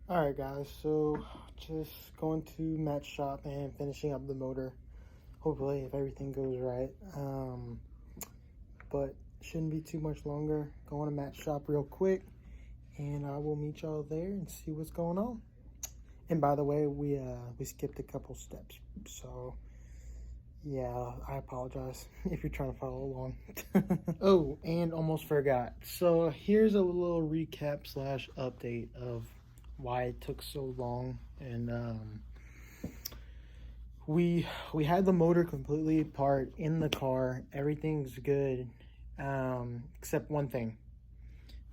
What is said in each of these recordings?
Alright guys, so just going to Matt's shop and finishing up the motor. Hopefully if everything goes right. But shouldn't be too much longer. Going to Matt's shop real quick and I will meet y'all there and see what's going on. And by the way, we skipped a couple steps. So yeah, I apologize if you're trying to follow along. Oh, and almost forgot. So here's a little recap slash update of why it took so long. And we had the motor completely apart in the car. Everything's good, except one thing.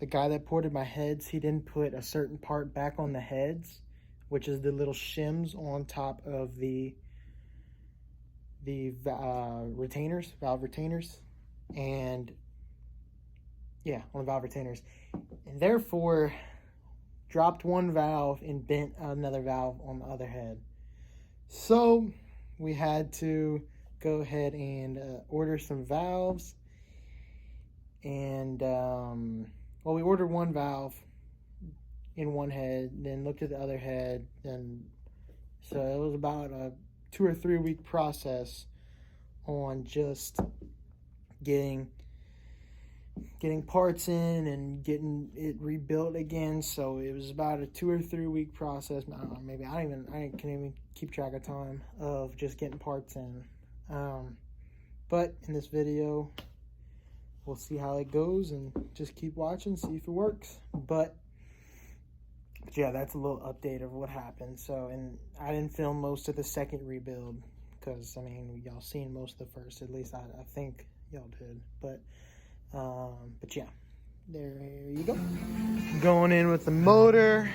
The guy that ported my heads, he didn't put a certain part back on the heads, which is the little shims on top of the retainers, valve retainers, and yeah, on the valve retainers, and therefore dropped one valve and bent another valve on the other head. So we had to go ahead and order some valves, and well, we ordered one valve in one head, then looked at the other head, and so it was about a 2 or 3 week process on just getting parts in and getting it rebuilt again. So it was about a 2 or 3 week process. I don't know, maybe I can't even keep track of time of just getting parts in. But in this video, we'll see how it goes and just keep watching, see if it works. But yeah, that's a little update of what happened. So, and I didn't film most of the second rebuild because, I mean, y'all seen most of the first. At least I think y'all did. But yeah, there you go. Going in with the motor.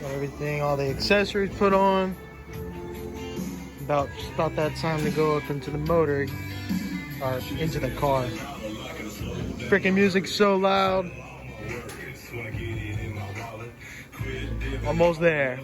Got everything, all the accessories put on. About that time to go up into the motor, or into the car. Freaking music's so loud. Almost there.